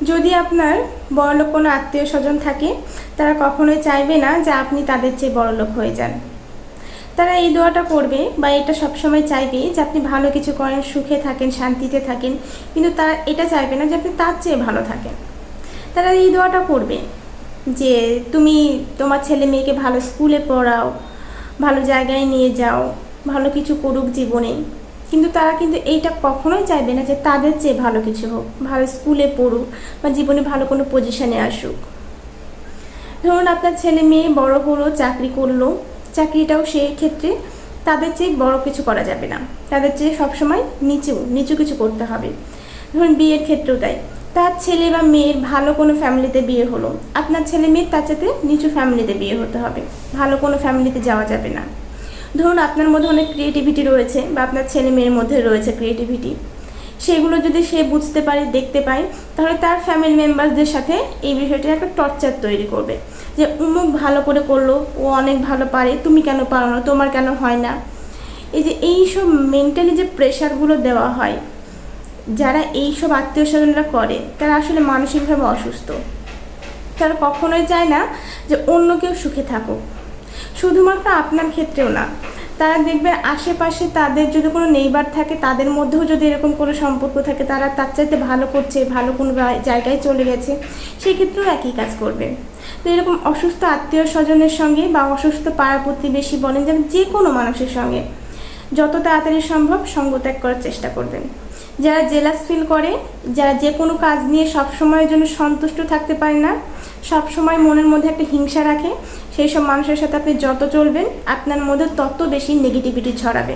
যদি আপনার বড়লোক কোনো আত্মীয় স্বজন থাকে, তারা কখনোই চাইবে না যে আপনি তাদের চেয়ে বড়লোক হয়ে যান। তারা এই দোয়াটা করবে বা এটা সবসময় চাইবে যে আপনি ভালো কিছু করেন, সুখে থাকেন, শান্তিতে থাকেন, কিন্তু তারা এটা চাইবে না যে আপনি তার চেয়ে ভালো থাকেন। তারা এই দোয়াটা করবে যে তুমি তোমার ছেলে মেয়েকে ভালো স্কুলে পড়াও, ভালো জায়গায় নিয়ে যাও, ভালো কিছু করুক জীবনে, কিন্তু তারা কিন্তু এইটা কখনোই চাইবে না যে তাদের চেয়ে ভালো কিছু হোক, ভালো স্কুলে পড়ুক বা জীবনে ভালো কোনো পজিশনে আসুক। ধরুন আপনার ছেলে মেয়ে বড় হলো, চাকরি করলো, চাকরিটাও সেই ক্ষেত্রে তাদের চেয়ে বড় কিছু করা যাবে না, তাদের চেয়ে সবসময় নিচু নিচু কিছু করতে হবে। ধরুন বিয়ের ক্ষেত্রেও তাই, তার ছেলে বা মেয়ের ভালো কোনো ফ্যামিলিতে বিয়ে হলো, আপনার ছেলে মেয়ের তার চাইতে নিচু ফ্যামিলিতে বিয়ে হতে হবে, ভালো কোনো ফ্যামিলিতে যাওয়া যাবে না। ধরুন আপনার মধ্যে অনেক ক্রিয়েটিভিটি রয়েছে বা আপনার ছেলে মেয়ের মধ্যে রয়েছে ক্রিয়েটিভিটি, সেগুলো যদি সে বুঝতে পারে, দেখতে পায়, তাহলে তার ফ্যামিলি মেম্বারসদের সাথে এই বিষয়টির একটা টর্চার তৈরি করবে যে উমুক ভালো করে করলো, ও অনেক ভালো পারে, তুমি কেন পারো না, তোমার কেন হয় না। এই যে এইসব মেন্টালি যে প্রেশারগুলো দেওয়া হয়, যারা এইসব আত্মীয় স্বজনরা করে তারা আসলে মানসিকভাবে অসুস্থ। তারা কখনোই চায় না যে অন্য কেউ সুখে থাকুক, শুধুমাত্র আপনার ক্ষেত্রেও না। তারা দেখবে আশেপাশে তাদের যদি কোনো নেইবার থাকে, তাদের মধ্যেও যদি এরকম কোনো সম্পর্ক থাকে, তারা তার চাইতে ভালো করছে, ভালো কোনো জায়গায় চলে গেছে, সেই ক্ষেত্রেও একই কাজ করবে। তো এরকম অসুস্থ আত্মীয় স্বজনের সঙ্গে বা অসুস্থ পাড়া প্রতিবেশী বলেন, যেন যে কোনো মানুষের সঙ্গে যত তাড়াতাড়ি সম্ভব সঙ্গ ত্যাগ করার চেষ্টা করবেন। যারা জেলাস ফিল করে, যারা যে কোনো কাজ নিয়ে সবসময়ের জন্য সন্তুষ্ট থাকতে পারে না, সবসময় মনের মধ্যে একটা হিংসা রাখে, সেই সব মানুষের সাথে আপনি যত চলবেন আপনার মধ্যে তত বেশি নেগেটিভিটি ছড়াবে।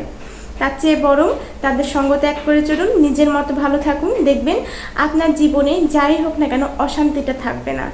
তার চেয়ে বরং তাদের সঙ্গ ত্যাগ করে চলুন, নিজের মতো ভালো থাকুন, দেখবেন আপনার জীবনে যাই হোক না কেন অশান্তিটা থাকবে না।